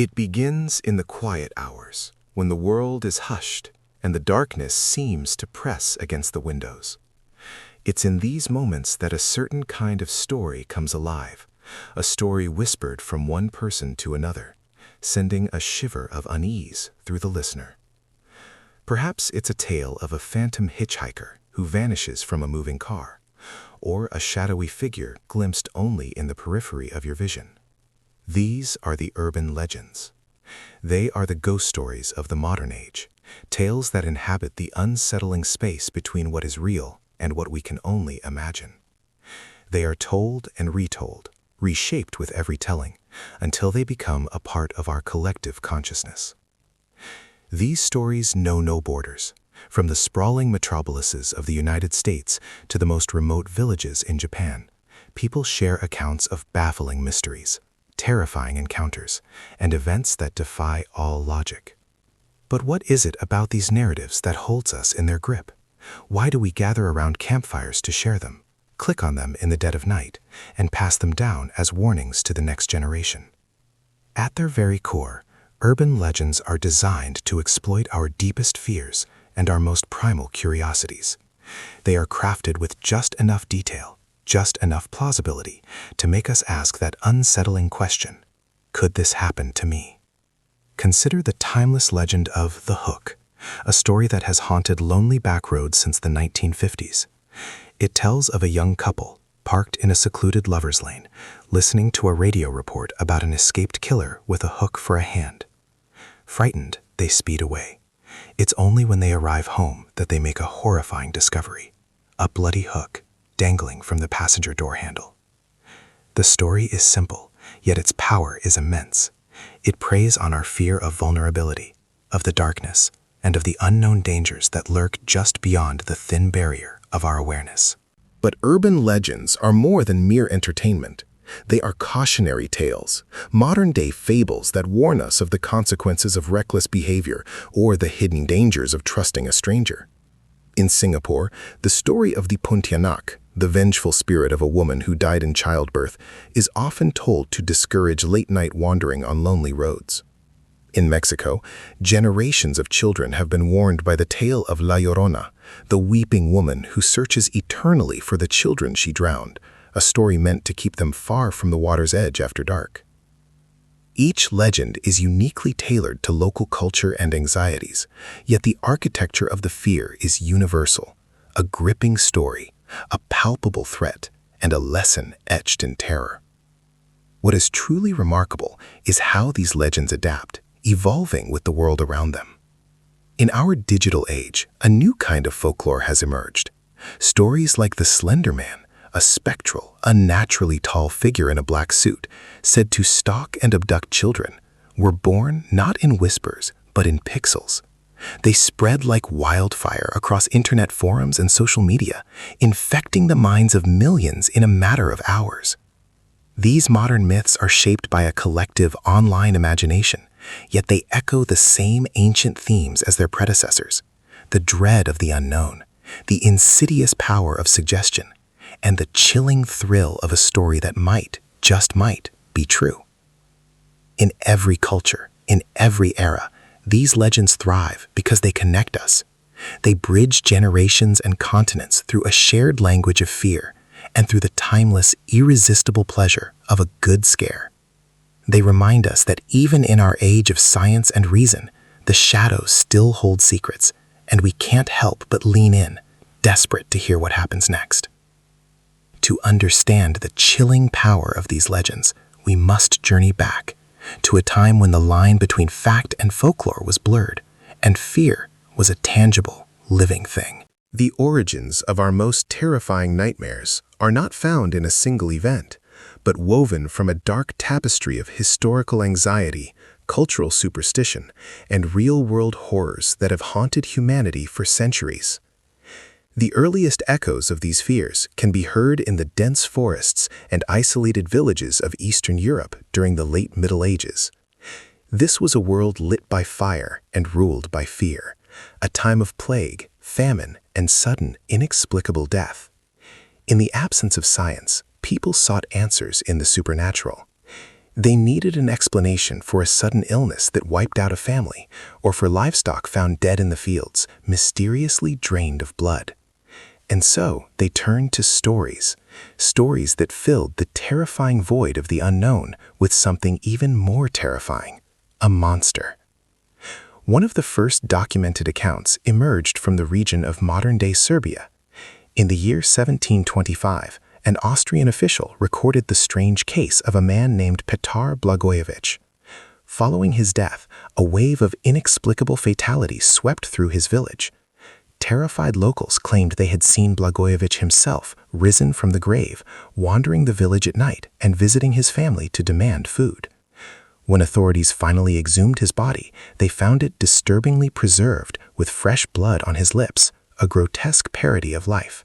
It begins in the quiet hours, when the world is hushed and the darkness seems to press against the windows. It's in these moments that a certain kind of story comes alive, a story whispered from one person to another, sending a shiver of unease through the listener. Perhaps it's a tale of a phantom hitchhiker who vanishes from a moving car, or a shadowy figure glimpsed only in the periphery of your vision. These are the urban legends. They are the ghost stories of the modern age, tales that inhabit the unsettling space between what is real and what we can only imagine. They are told and retold, reshaped with every telling, until they become a part of our collective consciousness. These stories know no borders, from the sprawling metropolises of the United States to the most remote villages in Japan. People share accounts of baffling mysteries, terrifying encounters, and events that defy all logic. But what is it about these narratives that holds us in their grip? Why do we gather around campfires to share them, click on them in the dead of night, and pass them down as warnings to the next generation? At their very core, urban legends are designed to exploit our deepest fears and our most primal curiosities. They are crafted with just enough detail, just enough plausibility to make us ask that unsettling question, could this happen to me? Consider the timeless legend of The Hook, a story that has haunted lonely back roads since the 1950s. It tells of a young couple, parked in a secluded lover's lane, listening to a radio report about an escaped killer with a hook for a hand. Frightened, they speed away. It's only when they arrive home that they make a horrifying discovery: a bloody hook dangling from the passenger door handle. The story is simple, yet its power is immense. It preys on our fear of vulnerability, of the darkness, and of the unknown dangers that lurk just beyond the thin barrier of our awareness. But urban legends are more than mere entertainment. They are cautionary tales, modern-day fables that warn us of the consequences of reckless behavior or the hidden dangers of trusting a stranger. In Singapore, the story of the Pontianak, the vengeful spirit of a woman who died in childbirth, is often told to discourage late-night wandering on lonely roads. In Mexico, generations of children have been warned by the tale of La Llorona, the weeping woman who searches eternally for the children she drowned, a story meant to keep them far from the water's edge after dark. Each legend is uniquely tailored to local culture and anxieties, yet the architecture of the fear is universal: a gripping story, a palpable threat, and a lesson etched in terror. What is truly remarkable is how these legends adapt, evolving with the world around them. In our digital age, a new kind of folklore has emerged. Stories like the Slender Man, a spectral, unnaturally tall figure in a black suit, said to stalk and abduct children, were born not in whispers, but in pixels. They spread like wildfire across internet forums and social media, infecting the minds of millions in a matter of hours. These modern myths are shaped by a collective online imagination, yet they echo the same ancient themes as their predecessors: the dread of the unknown, the insidious power of suggestion, and the chilling thrill of a story that might, just might, be true. In every culture, in every era, these legends thrive because they connect us. They bridge generations and continents through a shared language of fear and through the timeless, irresistible pleasure of a good scare. They remind us that even in our age of science and reason, the shadows still hold secrets, and we can't help but lean in, desperate to hear what happens next. To understand the chilling power of these legends, we must journey back to a time when the line between fact and folklore was blurred, and fear was a tangible, living thing. The origins of our most terrifying nightmares are not found in a single event, but woven from a dark tapestry of historical anxiety, cultural superstition, and real-world horrors that have haunted humanity for centuries. The earliest echoes of these fears can be heard in the dense forests and isolated villages of Eastern Europe during the late Middle Ages. This was a world lit by fire and ruled by fear, a time of plague, famine, and sudden, inexplicable death. In the absence of science, people sought answers in the supernatural. They needed an explanation for a sudden illness that wiped out a family, or for livestock found dead in the fields, mysteriously drained of blood. And so they turned to stories that filled the terrifying void of the unknown with something even more terrifying: a monster. One of the first documented accounts emerged from the region of modern-day Serbia. In the year 1725, an Austrian official recorded the strange case of a man named Petar Blagojevic. Following his death, a wave of inexplicable fatalities swept through his village. Terrified locals claimed they had seen Blagojevic himself, risen from the grave, wandering the village at night and visiting his family to demand food. When authorities finally exhumed his body, they found it disturbingly preserved with fresh blood on his lips, a grotesque parody of life.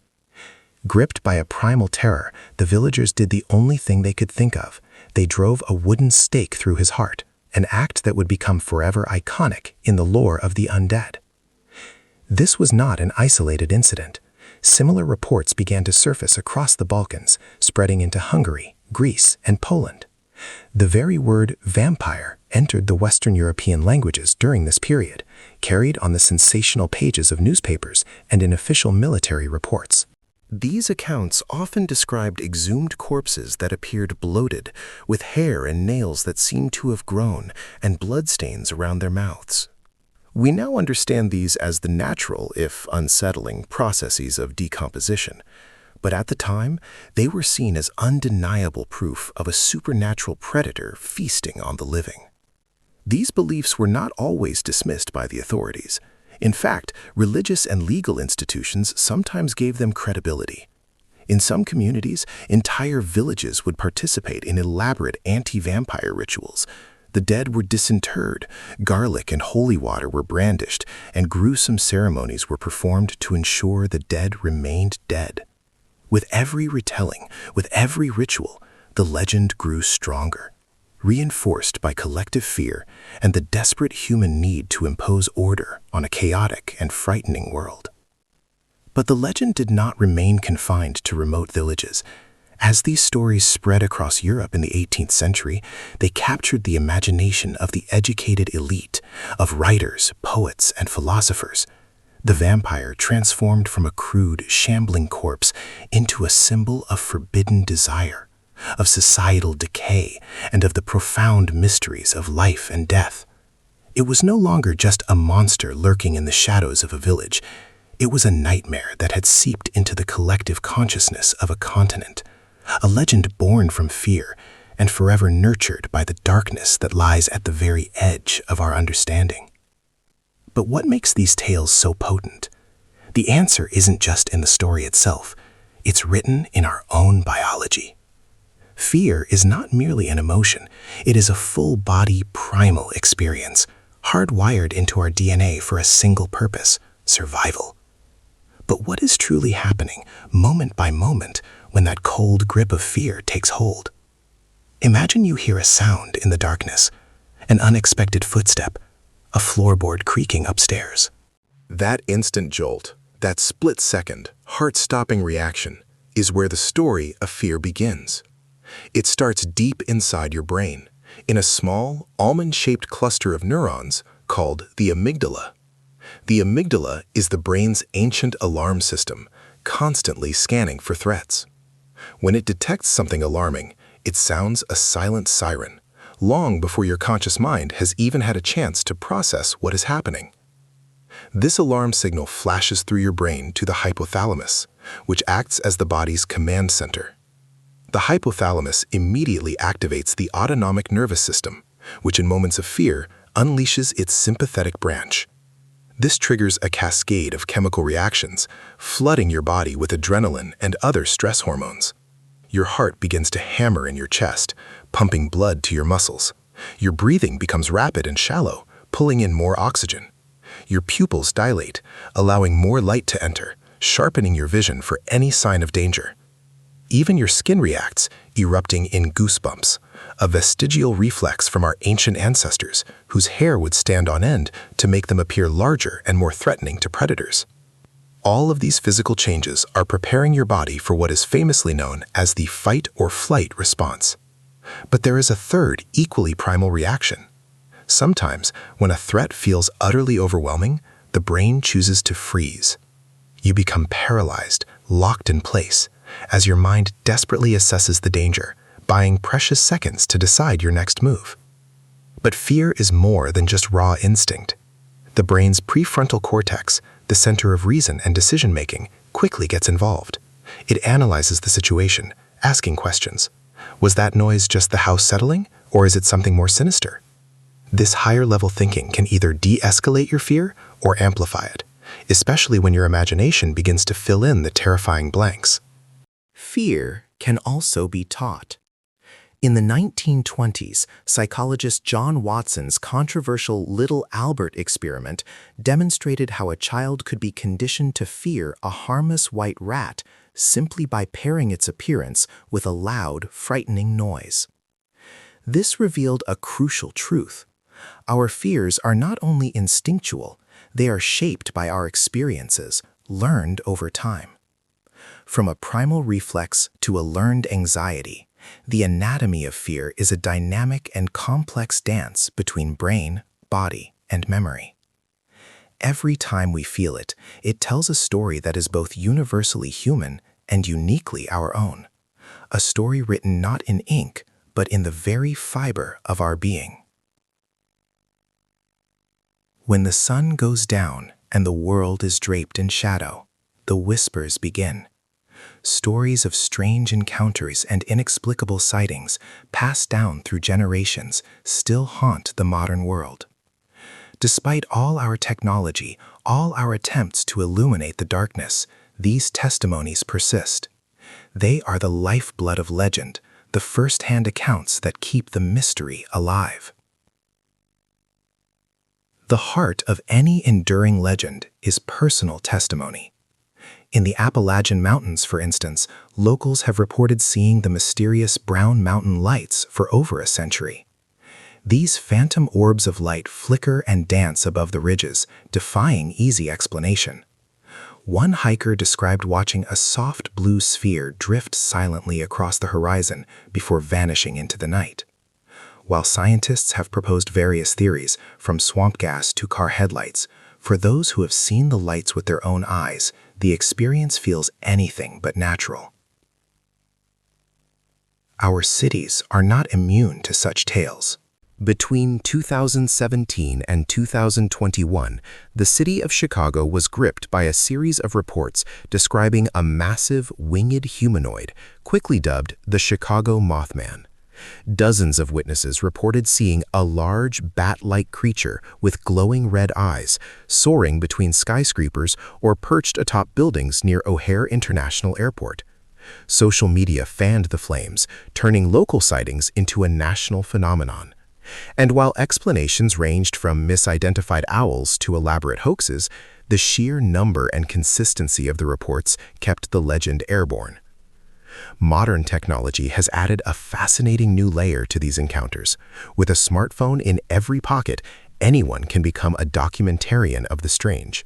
Gripped by a primal terror, the villagers did the only thing they could think of. They drove a wooden stake through his heart, an act that would become forever iconic in the lore of the undead. This was not an isolated incident. Similar reports began to surface across the Balkans, spreading into Hungary, Greece, and Poland. The very word vampire entered the Western European languages during this period, carried on the sensational pages of newspapers and in official military reports. These accounts often described exhumed corpses that appeared bloated, with hair and nails that seemed to have grown, and bloodstains around their mouths. We now understand these as the natural, if unsettling, processes of decomposition. But at the time, they were seen as undeniable proof of a supernatural predator feasting on the living. These beliefs were not always dismissed by the authorities. In fact, religious and legal institutions sometimes gave them credibility. In some communities, entire villages would participate in elaborate anti-vampire rituals. The dead were disinterred, garlic and holy water were brandished, and gruesome ceremonies were performed to ensure the dead remained dead. With every retelling, with every ritual, the legend grew stronger, reinforced by collective fear and the desperate human need to impose order on a chaotic and frightening world. But the legend did not remain confined to remote villages. As these stories spread across Europe in the 18th century, they captured the imagination of the educated elite, of writers, poets, and philosophers. The vampire transformed from a crude, shambling corpse into a symbol of forbidden desire, of societal decay, and of the profound mysteries of life and death. It was no longer just a monster lurking in the shadows of a village. It was a nightmare that had seeped into the collective consciousness of a continent, a legend born from fear and forever nurtured by the darkness that lies at the very edge of our understanding. But what makes these tales so potent? The answer isn't just in the story itself. It's written in our own biology. Fear is not merely an emotion. It is a full-body primal experience, hardwired into our DNA for a single purpose: survival. But what is truly happening, moment by moment, when that cold grip of fear takes hold? Imagine you hear a sound in the darkness, an unexpected footstep, a floorboard creaking upstairs. That instant jolt, that split-second, heart-stopping reaction, is where the story of fear begins. It starts deep inside your brain, in a small, almond-shaped cluster of neurons called the amygdala. The amygdala is the brain's ancient alarm system, constantly scanning for threats. When it detects something alarming, it sounds a silent siren, long before your conscious mind has even had a chance to process what is happening. This alarm signal flashes through your brain to the hypothalamus, which acts as the body's command center. The hypothalamus immediately activates the autonomic nervous system, which in moments of fear unleashes its sympathetic branch. This triggers a cascade of chemical reactions, flooding your body with adrenaline and other stress hormones. Your heart begins to hammer in your chest, pumping blood to your muscles. Your breathing becomes rapid and shallow, pulling in more oxygen. Your pupils dilate, allowing more light to enter, sharpening your vision for any sign of danger. Even your skin reacts, erupting in goosebumps, a vestigial reflex from our ancient ancestors whose hair would stand on end to make them appear larger and more threatening to predators. All of these physical changes are preparing your body for what is famously known as the fight or flight response. But there is a third, equally primal reaction. Sometimes, when a threat feels utterly overwhelming, the brain chooses to freeze. You become paralyzed, locked in place, as your mind desperately assesses the danger, buying precious seconds to decide your next move. But fear is more than just raw instinct. The brain's prefrontal cortex, the center of reason and decision-making, quickly gets involved. It analyzes the situation, asking questions. Was that noise just the house settling, or is it something more sinister? This higher-level thinking can either de-escalate your fear or amplify it, especially when your imagination begins to fill in the terrifying blanks. Fear can also be taught. In the 1920s, psychologist John Watson's controversial Little Albert experiment demonstrated how a child could be conditioned to fear a harmless white rat simply by pairing its appearance with a loud, frightening noise. This revealed a crucial truth. Our fears are not only instinctual, they are shaped by our experiences, learned over time. From a primal reflex to a learned anxiety, the anatomy of fear is a dynamic and complex dance between brain, body, and memory. Every time we feel it, it tells a story that is both universally human and uniquely our own. A story written not in ink, but in the very fiber of our being. When the sun goes down and the world is draped in shadow, the whispers begin. Stories of strange encounters and inexplicable sightings passed down through generations still haunt the modern world. Despite all our technology, all our attempts to illuminate the darkness, these testimonies persist. They are the lifeblood of legend, the first-hand accounts that keep the mystery alive. The heart of any enduring legend is personal testimony. In the Appalachian Mountains, for instance, locals have reported seeing the mysterious brown mountain lights for over a century. These phantom orbs of light flicker and dance above the ridges, defying easy explanation. One hiker described watching a soft blue sphere drift silently across the horizon before vanishing into the night. While scientists have proposed various theories, from swamp gas to car headlights, for those who have seen the lights with their own eyes, the experience feels anything but natural. Our cities are not immune to such tales. Between 2017 and 2021, the city of Chicago was gripped by a series of reports describing a massive winged humanoid, quickly dubbed the Chicago Mothman. Dozens of witnesses reported seeing a large bat-like creature with glowing red eyes, soaring between skyscrapers or perched atop buildings near O'Hare International Airport. Social media fanned the flames, turning local sightings into a national phenomenon. And while explanations ranged from misidentified owls to elaborate hoaxes, the sheer number and consistency of the reports kept the legend airborne. Modern technology has added a fascinating new layer to these encounters. With a smartphone in every pocket, anyone can become a documentarian of the strange.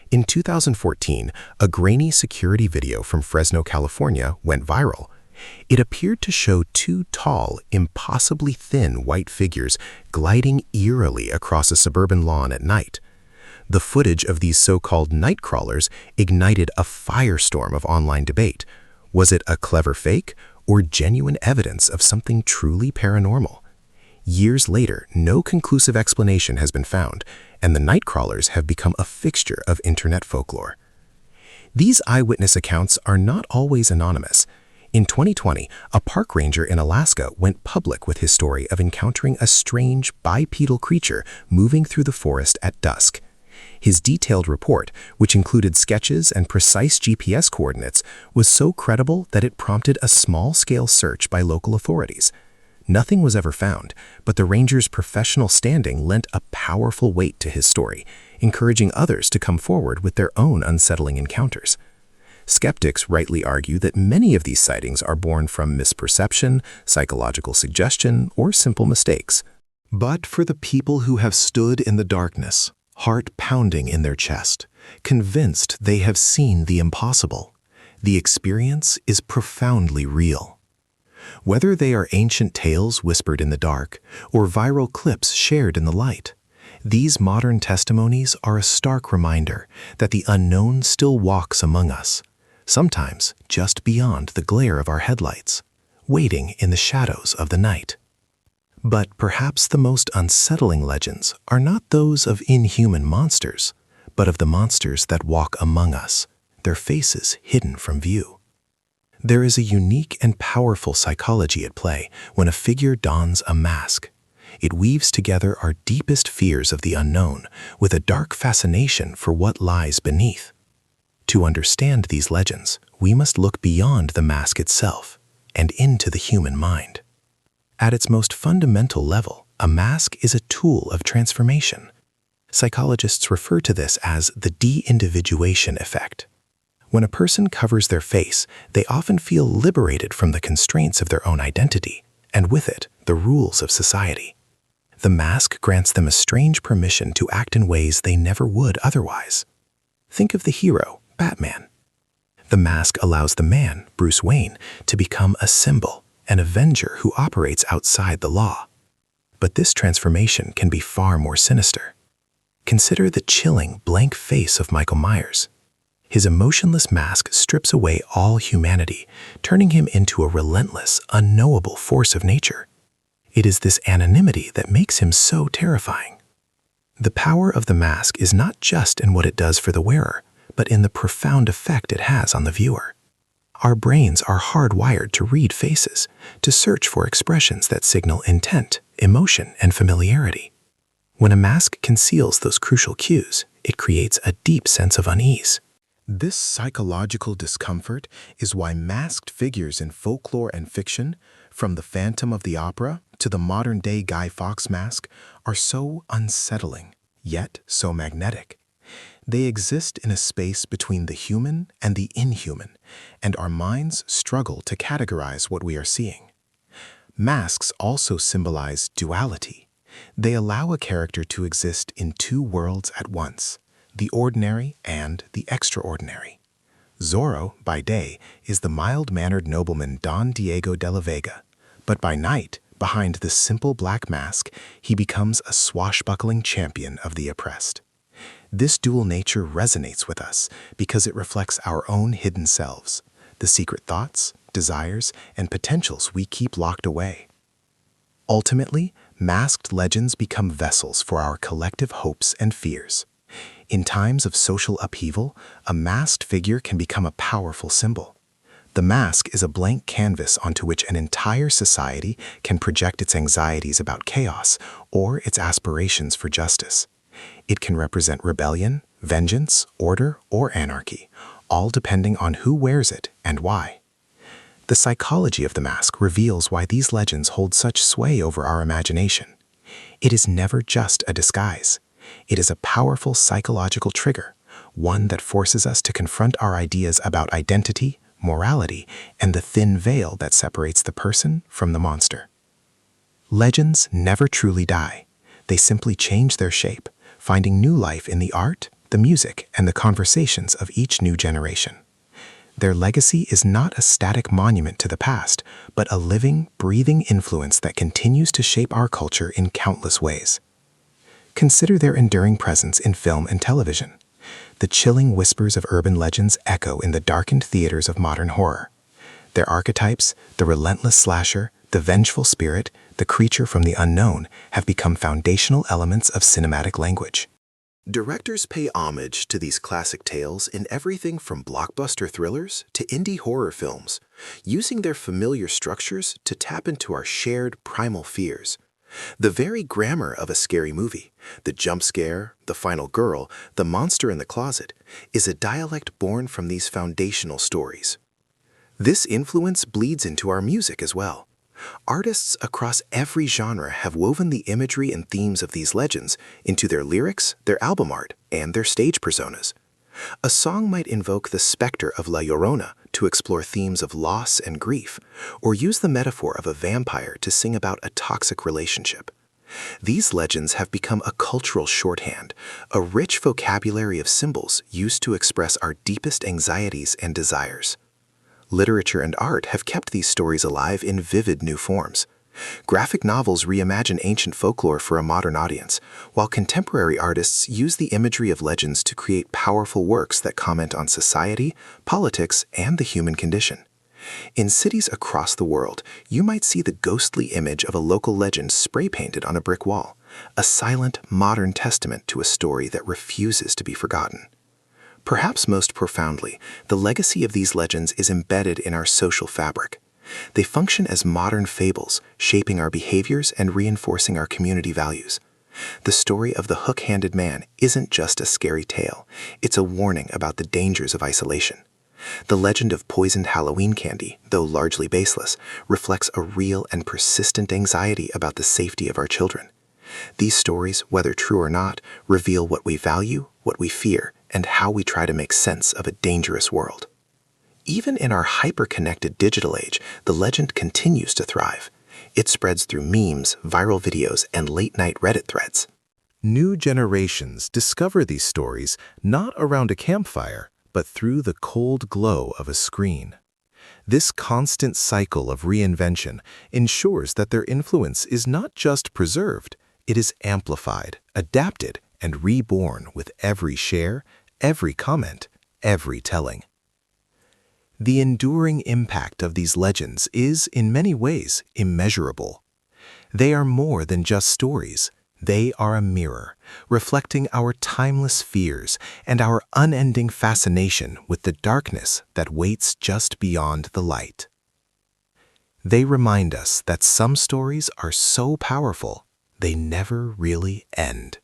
In 2014, a grainy security video from Fresno, California went viral. It appeared to show two tall, impossibly thin white figures gliding eerily across a suburban lawn at night. The footage of these so-called night crawlers ignited a firestorm of online debate. Was it a clever fake or genuine evidence of something truly paranormal? Years later, no conclusive explanation has been found, and the night crawlers have become a fixture of internet folklore. These eyewitness accounts are not always anonymous. In 2020, a park ranger in Alaska went public with his story of encountering a strange bipedal creature moving through the forest at dusk. His detailed report, which included sketches and precise GPS coordinates, was so credible that it prompted a small-scale search by local authorities. Nothing was ever found, but the ranger's professional standing lent a powerful weight to his story, encouraging others to come forward with their own unsettling encounters. Skeptics rightly argue that many of these sightings are born from misperception, psychological suggestion, or simple mistakes. But for the people who have stood in the darkness, heart pounding in their chest, convinced they have seen the impossible, the experience is profoundly real. Whether they are ancient tales whispered in the dark or viral clips shared in the light, these modern testimonies are a stark reminder that the unknown still walks among us, sometimes just beyond the glare of our headlights, waiting in the shadows of the night. But perhaps the most unsettling legends are not those of inhuman monsters, but of the monsters that walk among us, their faces hidden from view. There is a unique and powerful psychology at play when a figure dons a mask. It weaves together our deepest fears of the unknown with a dark fascination for what lies beneath. To understand these legends, we must look beyond the mask itself and into the human mind. At its most fundamental level, a mask is a tool of transformation. Psychologists refer to this as the de-individuation effect. When a person covers their face, they often feel liberated from the constraints of their own identity, and with it, the rules of society. The mask grants them a strange permission to act in ways they never would otherwise. Think of the hero, Batman. The mask allows the man, Bruce Wayne, to become a symbol, an avenger who operates outside the law. But this transformation can be far more sinister. Consider the chilling, blank face of Michael Myers. His emotionless mask strips away all humanity, turning him into a relentless, unknowable force of nature. It is this anonymity that makes him so terrifying. The power of the mask is not just in what it does for the wearer, but in the profound effect it has on the viewer. Our brains are hardwired to read faces, to search for expressions that signal intent, emotion, and familiarity. When a mask conceals those crucial cues, it creates a deep sense of unease. This psychological discomfort is why masked figures in folklore and fiction, from the Phantom of the Opera to the modern-day Guy Fawkes mask, are so unsettling, yet so magnetic. They exist in a space between the human and the inhuman, and our minds struggle to categorize what we are seeing. Masks also symbolize duality. They allow a character to exist in two worlds at once, the ordinary and the extraordinary. Zorro, by day, is the mild-mannered nobleman Don Diego de la Vega, but by night, behind the simple black mask, he becomes a swashbuckling champion of the oppressed. This dual nature resonates with us because it reflects our own hidden selves, the secret thoughts, desires, and potentials we keep locked away. Ultimately, masked legends become vessels for our collective hopes and fears. In times of social upheaval, a masked figure can become a powerful symbol. The mask is a blank canvas onto which an entire society can project its anxieties about chaos or its aspirations for justice. It can represent rebellion, vengeance, order, or anarchy, all depending on who wears it and why. The psychology of the mask reveals why these legends hold such sway over our imagination. It is never just a disguise. It is a powerful psychological trigger, one that forces us to confront our ideas about identity, morality, and the thin veil that separates the person from the monster. Legends never truly die. They simply change their shape, finding new life in the art, the music, and the conversations of each new generation. Their legacy is not a static monument to the past, but a living, breathing influence that continues to shape our culture in countless ways. Consider their enduring presence in film and television. The chilling whispers of urban legends echo in the darkened theaters of modern horror. Their archetypes, the relentless slasher, the vengeful spirit, the creature from the unknown, have become foundational elements of cinematic language. Directors pay homage to these classic tales in everything from blockbuster thrillers to indie horror films, using their familiar structures to tap into our shared primal fears. The very grammar of a scary movie, the jump scare, the final girl, the monster in the closet, is a dialect born from these foundational stories. This influence bleeds into our music as well. Artists across every genre have woven the imagery and themes of these legends into their lyrics, their album art, and their stage personas. A song might invoke the specter of La Llorona to explore themes of loss and grief, or use the metaphor of a vampire to sing about a toxic relationship. These legends have become a cultural shorthand, a rich vocabulary of symbols used to express our deepest anxieties and desires. Literature and art have kept these stories alive in vivid new forms. Graphic novels reimagine ancient folklore for a modern audience, while contemporary artists use the imagery of legends to create powerful works that comment on society, politics, and the human condition. In cities across the world, you might see the ghostly image of a local legend spray-painted on a brick wall, a silent, modern testament to a story that refuses to be forgotten. Perhaps most profoundly, the legacy of these legends is embedded in our social fabric. They function as modern fables, shaping our behaviors and reinforcing our community values. The story of the hook-handed man isn't just a scary tale, it's a warning about the dangers of isolation. The legend of poisoned Halloween candy, though largely baseless, reflects a real and persistent anxiety about the safety of our children. These stories, whether true or not, reveal what we value, what we fear, and how we try to make sense of a dangerous world. Even in our hyper-connected digital age, the legend continues to thrive. It spreads through memes, viral videos, and late-night Reddit threads. New generations discover these stories not around a campfire, but through the cold glow of a screen. This constant cycle of reinvention ensures that their influence is not just preserved, it is amplified, adapted, and reborn with every share, every comment, every telling. The enduring impact of these legends is, in many ways, immeasurable. They are more than just stories. They are a mirror, reflecting our timeless fears and our unending fascination with the darkness that waits just beyond the light. They remind us that some stories are so powerful, they never really end.